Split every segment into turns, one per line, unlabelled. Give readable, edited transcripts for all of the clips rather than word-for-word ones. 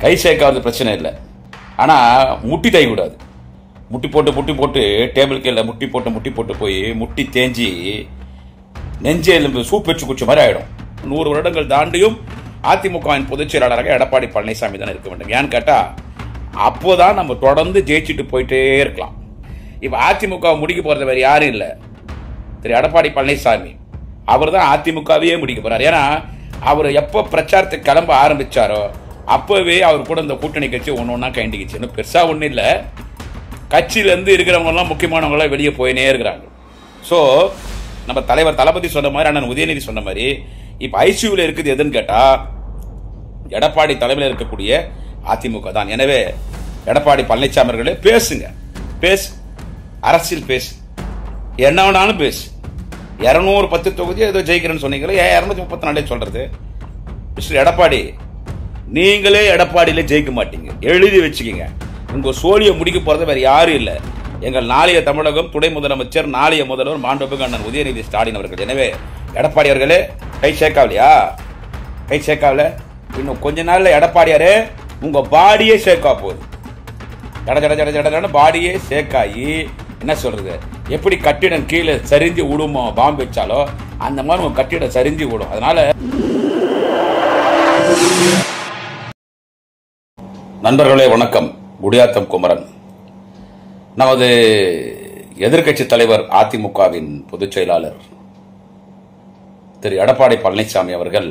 கை சேர்க்காத பிரச்சனை இல்லை. ஆனால் முட்டி தைக்கூடாது. முட்டி போட்டு டேபிள் கீழே முட்டி போட்டு போய் முட்டி தேஞ்சி நெஞ்சே எலும்பு சூப் வச்சு குடிச்ச மாதிரி ஆகிடும். 100 வருடங்கள் தாண்டியும் அதிமுகவின் பொதுச் செயலாளராக எடப்பாடி பழனிசாமி தான் இருக்க வேண்டும். ஏன்னு கேட்டால் அப்போதான் நம்ம தொடர்ந்து ஜெயிச்சுட்டு போயிட்டே இருக்கலாம். இப்போ அதிமுக முடிக்க போகிறது வேறு யாரும் இல்லை, திரு எடப்பாடி பழனிசாமி. அவர் தான் அதிமுகவையே முடிக்க போறார். ஏன்னா அவர் எப்போ பிரச்சாரத்தை கிளம்ப ஆரம்பிச்சாரோ அப்போவே அவர் கூட இந்த கூட்டணி கட்சி ஒன்று கைண்டிக்கிச்சு. இன்னும் பெருசாக ஒன்றும் இல்லை, கட்சியிலேருந்து இருக்கிறவங்கலாம் முக்கியமானவங்களாம் வெளியே போயினே இருக்கிறாங்க. ஸோ நம்ம தலைவர் தளபதி சொன்ன மாதிரி, அண்ணன் உதயநிதி சொன்ன மாதிரி இப்போ ஐசியூவில் இருக்குது எதுன்னு கேட்டால் எடப்பாடி தலைமையில் இருக்கக்கூடிய அதிமுக தான். எனவே எடப்பாடி பழனிசாமி அவர்களே பேசுங்க, அரசியல் பேசு, என்ன வேணாலும் பேசு. 210 தொகுதி ஏதோ ஜெயிக்கிறேன்னு சொன்னீங்களே, 234 சொல்றது. மிஸ்டர் எடப்பாடி, நீங்களே எடப்பாடியில ஜெயிக்க மாட்டீங்க, எழுதி வச்சுக்கீங்க. உங்க சோழியை முடிக்க போறது வேற யாரும் இல்லை, எங்கள் நாளைய தமிழகம் துணை முதலமைச்சர், நாளைய முதல்வர் மாண்புமிகு அண்ணன் உதயநிதி ஸ்டாலின் அவர்கள். எனவே எடப்பாடி அவர்களே கை சேர்க்காவலையா? கை சேர்க்காவல. இன்னும் கொஞ்ச நாள்ல எடப்பாடியாரே உங்க பாடியே சேர்க்கா போகுது. ஜட பாடியே சேர்க்காயி என்ன சொல்றது, எப்படி கட்டிடம் கீழே சரிஞ்சு விடுமோ பாம்பு வச்சாலோ அந்த மாதிரி உங்க கட்டிடம் சரிஞ்சு விடும். அதனால நண்பர்களே வணக்கம். குடியாத்தம் குமரன். நமது எதிர்க்கட்சி தலைவர் அதிமுகவின் பொதுச் செயலாளர் திரு எடப்பாடி பழனிசாமி அவர்கள்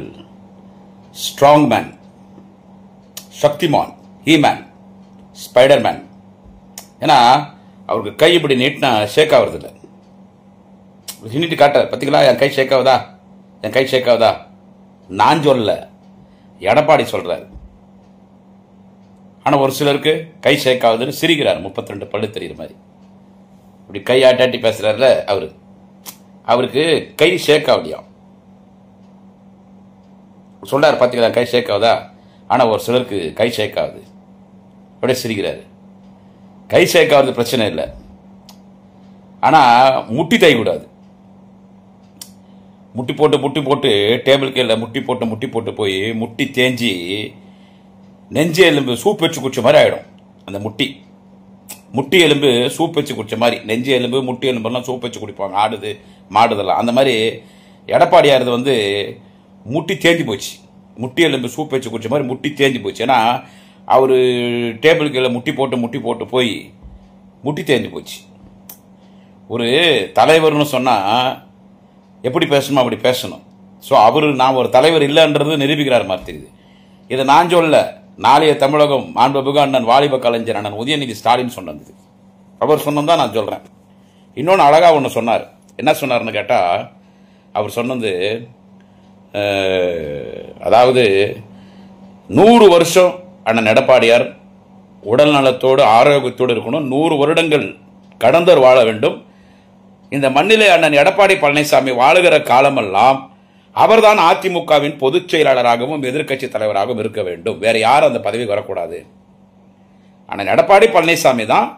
strong man, Shaktimaan, He-Man, Spiderman. ஏன்னா அவருக்கு கை இப்படி நீட்டினா ஷேக் ஆகுறது இல்லை. நீட்டி காட்டார், பார்த்தீங்களா என் கை ஷேக் ஆகுதா, என் கை ஷேக் ஆகுதா. நான் சொல்ல, எடப்பாடி சொல்றாரு. ஆனால் ஒரு சிலருக்கு கை ஷேக் ஆகுதுன்னு சிரிக்கிறார், 32 பல்லு தெரியுற மாதிரி. இப்படி கை ஆட்டாட்டி பேசுறாருல அவருக்கு கை ஷேக் ஆகலையா சொல்றாரு. பார்த்தீங்களா கை ஷேக் ஆகுதா. ஆனால் ஒரு சிலருக்கு கை ஷேக் ஆகுது, அப்படியே சிரிக்கிறாரு. கை ஷேக் ஆகுறது பிரச்சனை இல்லை, ஆனால் முட்டி தைக்கூடாது. முட்டி போட்டு டேபிள் கீழே முட்டி போட்டு போய் முட்டி தேஞ்சி நெஞ்சே எலும்பு சூப் வச்சு குடிச்ச மாதிரி ஆகிடும். அந்த முட்டி எலும்பு சூப் வச்சு குடிச்ச மாதிரி, நெஞ்சு எலும்பு முட்டி எலும்பெல்லாம் சூப் வச்சு குடிப்பாங்க, ஆடுது மாடுதெல்லாம். அந்த மாதிரி எடப்பாடியாரது வந்து முட்டி தேஞ்சி போச்சு. முட்டி எலும்பு சூப் வச்சு குடிச்ச மாதிரி முட்டி தேஞ்சி போச்சு. ஏன்னா அவர் டேபிள் கீழே முட்டி போட்டு போய் முட்டி தேஞ்சு போச்சு. ஒரு தலைவர்னு சொன்னால் எப்படி பேசணுமோ அப்படி பேசணும். ஸோ நான் ஒரு தலைவர் இல்லைன்றது நிரூபிக்கிறார் மாதிரி தெரியுது. இதை நான் சொல்ல, நாளைய தமிழகம் மாண்புமிகு அண்ணன் வாலிப கலைஞர் அண்ணன் உதயநிதி ஸ்டாலின் சொன்னது. அவர் சொன்னதான் நான் சொல்கிறேன். இன்னொன்று அழகாக ஒன்று சொன்னார். என்ன சொன்னார்னு கேட்டால், அவர் சொன்னது அதாவது 100 வருஷம் அண்ணன் எடப்பாடியார் உடல் நலத்தோடு ஆரோக்கியத்தோடு இருக்கணும், 100 வருடங்கள் கடந்தர் வாழ வேண்டும். இந்த மண்ணிலே அண்ணன் எடப்பாடி பழனிசாமி வாழுகிற காலமெல்லாம் அவர்தான் அதிமுகவின் பொதுச் செயலாளராகவும் எதிர்க்கட்சி தலைவராகவும் இருக்க வேண்டும். வேற யாரும் அந்த பதவி வரக்கூடாது. அண்ணன் எடப்பாடி பழனிசாமி தான்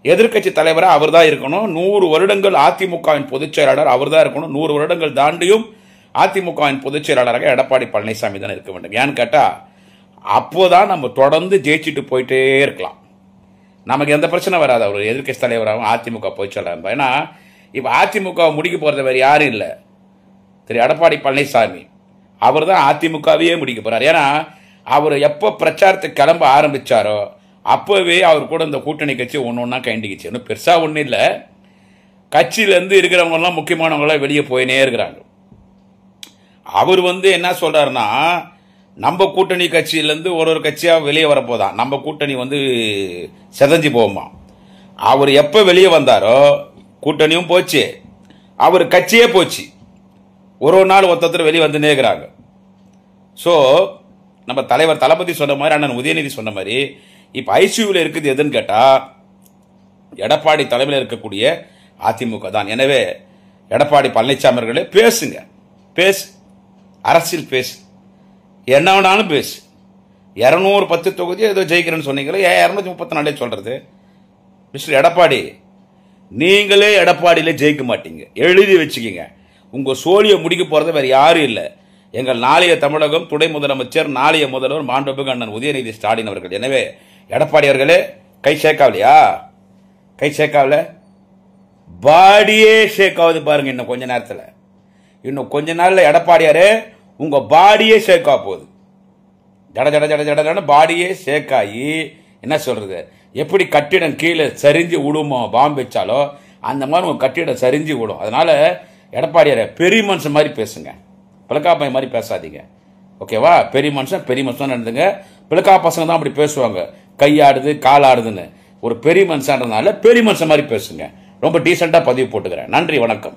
எதிர்க்கட்சி தலைவராக அவர் தான் இருக்கணும். 100 வருடங்கள் அதிமுகவின் பொதுச் செயலாளர் அவர் தான் இருக்கணும். 100 வருடங்கள் தாண்டியும் அதிமுகவின் பொதுச் செயலாளராக எடப்பாடி பழனிசாமி தான் இருக்க வேண்டும். ஏன்னு கேட்டால் அப்போதான் நம்ம தொடர்ந்து ஜெயிச்சுட்டு போயிட்டே இருக்கலாம். நமக்கு எந்த பிரச்சனை வராது அவர் எதிர்க்கட்சி தலைவராகவும் அதிமுக பொதுச் செயலாளர். ஏன்னா இப்போ அதிமுக முடிக்க போகிறது வேறு யாரும் இல்லை, திரு எடப்பாடி பழனிசாமி. அவர் தான் அதிமுகவையே முடிக்க போறார். ஏன்னா அவர் எப்போ பிரச்சாரத்தை கிளம்ப ஆரம்பிச்சாரோ அப்போவே அவர் கூட இந்த கூட்டணி கட்சி ஒன்று கைண்டிக்கிச்சு. இன்னும் பெருசாக ஒன்றும் இல்லை, கட்சியிலேருந்து இருக்கிறவங்கலாம் முக்கியமானவங்களாம் வெளியே போயினே இருக்கிறாங்க. அவர் என்ன சொல்றாருன்னா, நம்ம கூட்டணி கட்சியிலேருந்து ஒரு கட்சியாக வெளியே வரப்போதான், நம்ம கூட்டணி செதஞ்சு போகுமா. அவர் எப்போ வெளியே வந்தாரோ கூட்டணியும் போச்சு, அவர் கட்சியே போச்சு. ஒரு நாள் ஒருத்தர் வெளியே வந்துன்னே இருக்கிறாங்க. ஸோ நம்ம தலைவர் தளபதி சொன்ன மாதிரி, அண்ணன் உதயநிதி சொன்ன மாதிரி இப்போ ஐசியூவில் இருக்குது எதுன்னு கேட்டால் எடப்பாடி தலைமையில் இருக்கக்கூடிய அதிமுக தான். எனவே எடப்பாடி பழனிசாமி அவர்களே பேசுங்க, அரசியல் பேசு, என்ன வேணாலும் பேசு. 210 தொகுதி ஏதோ ஜெயிக்கிறேன்னு சொன்னீங்களே, 234 சொல்றது. மிஸ்டர் எடப்பாடி, நீங்களே எடப்பாடியில ஜெயிக்க மாட்டீங்க, எழுதி வச்சுக்கீங்க. உங்க சோழியை முடிக்க போறது வேற யாரும் இல்லை, எங்கள் நாளைய தமிழகம் துணை முதலமைச்சர், நாளைய முதல்வர் மாண்புமிகு அண்ணன் உதயநிதி ஸ்டாலின் அவர்கள். எனவே எடப்பாடி அவர்களே, கை ஷேக்காவலையா? கை ஷேக்காவல, பாடியே ஷேக் ஆகுது பாருங்க. இன்னும் கொஞ்ச நேரத்தில், இன்னும் கொஞ்ச நாள்ல எடப்பாடியாரே உங்க பாடியே ஷேக் ஆக போகுது. ஜட ஜட ஜட ஜட பாடியே ஷேக் ஆகி என்ன சொல்றது, எப்படி கட்டிடம் கீழே சரிஞ்சு விடுமோ பாம்பு வச்சாலோ அந்த மாதிரி உங்க கட்டிடம் சரிஞ்சு விடும். அதனால எடப்பாடியார பெரிய மனுஷன் மாதிரி பேசுங்க, பிளக்காப்பை மாதிரி பேசாதீங்க. ஓகேவா? பெரிய மனுஷன் நடந்துங்க. பிளக்கா பசங்க தான் அப்படி பேசுவாங்க, கையாடுது காலாடுதுன்னு. ஒரு பெரிய மனுஷன்றதுனால பெரிய மனுஷன் மாதிரி பேசுங்க. ரொம்ப டீசெண்டா பதிவு போட்டுக்கிறேன். நன்றி, வணக்கம்.